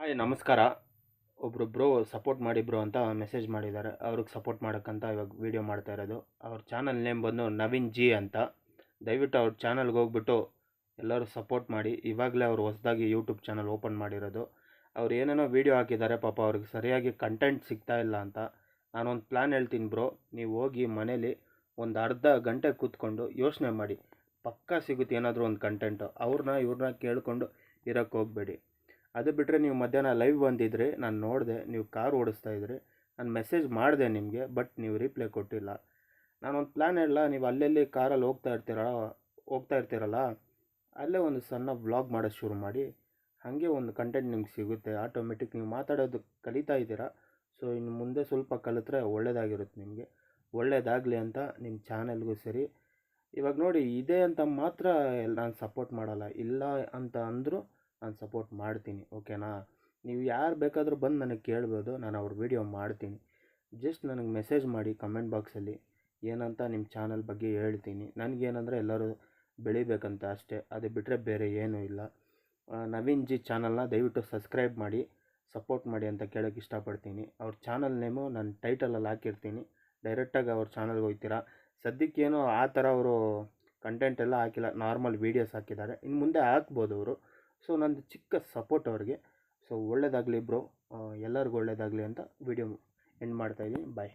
Hi ನಮಸ್ಕಾರ. ಒಬ್ಬರು bro support ಮಾಡಿ ಬ್ರೋ ಅಂತ ಮೆಸೇಜ್ ಮಾಡಿದ್ದಾರೆ. ಅವ್ರಿಗೆ ಸಪೋರ್ಟ್ ಮಾಡೋಕ್ಕಂತ ಇವಾಗ ವೀಡಿಯೋ ಮಾಡ್ತಾ ಇರೋದು. ಅವ್ರ ಚಾನಲ್ ನೇಮ್ ಬಂದು ನವೀನ್ ಜಿ ಅಂತ. ದಯವಿಟ್ಟು ಅವ್ರ ಚಾನಲ್ಗೆ ಹೋಗ್ಬಿಟ್ಟು ಎಲ್ಲರೂ ಸಪೋರ್ಟ್ ಮಾಡಿ. ಇವಾಗಲೇ ಅವ್ರು ಹೊಸದಾಗಿ ಯೂಟ್ಯೂಬ್ ಚಾನಲ್ ಓಪನ್ ಮಾಡಿರೋದು. ಅವ್ರು ಏನೇನೋ ವೀಡಿಯೋ ಹಾಕಿದ್ದಾರೆ, ಪಾಪ ಅವ್ರಿಗೆ ಸರಿಯಾಗಿ ಕಂಟೆಂಟ್ ಸಿಗ್ತಾ ಇಲ್ಲ ಅಂತ. ನಾನೊಂದು ಪ್ಲ್ಯಾನ್ ಹೇಳ್ತೀನಿ ಬ್ರೋ, ನೀವು ಹೋಗಿ ಮನೇಲಿ ಒಂದು ಅರ್ಧ ಗಂಟೆ ಕೂತ್ಕೊಂಡು ಯೋಚನೆ ಮಾಡಿ, ಪಕ್ಕಾ ಸಿಗುತ್ತೆ ಏನಾದರೂ ಒಂದು ಕಂಟೆಂಟು. ಇವ್ರನ್ನ ಕೇಳಿಕೊಂಡು ಇರೋಕ್ಕೆ ಹೋಗಬೇಡಿ. ಅದು ಬಿಟ್ಟರೆ ನೀವು ಮಧ್ಯಾಹ್ನ ಲೈವ್ ಬಂದಿದ್ರಿ, ನಾನು ನೋಡಿದೆ, ನೀವು ಕಾರ್ ಓಡಿಸ್ತಾ ಇದ್ರಿ. ನಾನು ಮೆಸೇಜ್ ಮಾಡಿದೆ ನಿಮಗೆ, ಬಟ್ ನೀವು ರಿಪ್ಲೈ ಕೊಟ್ಟಿಲ್ಲ. ನಾನೊಂದು ಪ್ಲ್ಯಾನ್ ಹೇಳಲ್ಲ, ನೀವು ಅಲ್ಲೆಲ್ಲಿ ಕಾರಲ್ಲಿ ಹೋಗ್ತಾ ಇರ್ತೀರಲ್ಲ, ಅಲ್ಲೇ ಒಂದು ಸಣ್ಣ ವ್ಲಾಗ್ ಮಾಡೋದು ಶುರು ಮಾಡಿ. ಹಾಗೆ ಒಂದು ಕಂಟೆಂಟ್ ನಿಮ್ಗೆ ಸಿಗುತ್ತೆ ಆಟೋಮೆಟಿಕ್. ನೀವು ಮಾತಾಡೋದು ಕಲಿತಾ ಇದ್ದೀರಾ, ಸೊ ಇನ್ನು ಮುಂದೆ ಸ್ವಲ್ಪ ಕಲಿತ್ರೆ ಒಳ್ಳೆಯದಾಗಿರುತ್ತೆ ನಿಮಗೆ. ಒಳ್ಳೆಯದಾಗಲಿ ಅಂತ ನಿಮ್ಮ ಚಾನಲ್ಗೂ ಸರಿ. ಇವಾಗ ನೋಡಿ, ಇದೆ ಅಂತ ಮಾತ್ರ ನಾನು ಸಪೋರ್ಟ್ ಮಾಡಲ್ಲ, ಇಲ್ಲ ಅಂತ ಅಂದರೂ ನಾನು ಸಪೋರ್ಟ್ ಮಾಡ್ತೀನಿ, ಓಕೆನಾ? ನೀವು ಯಾರು ಬೇಕಾದರೂ ಬಂದು ನನಗೆ ಕೇಳ್ಬೋದು, ನಾನು ಅವ್ರ ವೀಡಿಯೋ ಮಾಡ್ತೀನಿ. ಜಸ್ಟ್ ನನಗೆ ಮೆಸೇಜ್ ಮಾಡಿ ಕಮೆಂಟ್ ಬಾಕ್ಸಲ್ಲಿ, ಏನಂತ ನಿಮ್ಮ ಚಾನಲ್ ಬಗ್ಗೆ ಹೇಳ್ತೀನಿ. ನನಗೇನಂದರೆ ಎಲ್ಲರೂ ಬೆಳಿಬೇಕಂತ ಅಷ್ಟೇ, ಅದು ಬಿಟ್ಟರೆ ಬೇರೆ ಏನೂ ಇಲ್ಲ. ನವೀನ್ ಜಿ ಚಾನಲ್ನ ದಯವಿಟ್ಟು ಸಬ್ಸ್ಕ್ರೈಬ್ ಮಾಡಿ, ಸಪೋರ್ಟ್ ಮಾಡಿ ಅಂತ ಕೇಳೋಕ್ಕೆ ಇಷ್ಟಪಡ್ತೀನಿ. ಅವ್ರ ಚಾನಲ್ ನೇಮು ನಾನು ಟೈಟಲಲ್ಲಿ ಹಾಕಿರ್ತೀನಿ, ಡೈರೆಕ್ಟಾಗಿ ಅವ್ರ ಚಾನಲ್ಗೆ ಹೋಗ್ತೀರಾ. ಸದ್ಯಕ್ಕೇನೋ ಆ ಥರ ಅವರು ಕಂಟೆಂಟ್ ಎಲ್ಲ ಹಾಕಿಲ್ಲ, ನಾರ್ಮಲ್ ವೀಡಿಯೋಸ್ ಹಾಕಿದ್ದಾರೆ. ಇನ್ನು ಮುಂದೆ ಹಾಕ್ಬೋದು ಅವರು. ಸೊ ನಂದು ಚಿಕ್ಕ ಸಪೋರ್ಟ್ ಅವ್ರಿಗೆ. ಸೊ ಒಳ್ಳೆಯದಾಗಲಿ ಬ್ರೋ, ಎಲ್ಲರಿಗೂ ಒಳ್ಳೆಯದಾಗಲಿ ಅಂತ ವಿಡಿಯೋ ಎಂಡ್ ಮಾಡ್ತಾಯಿದ್ದೀನಿ. ಬಾಯ್.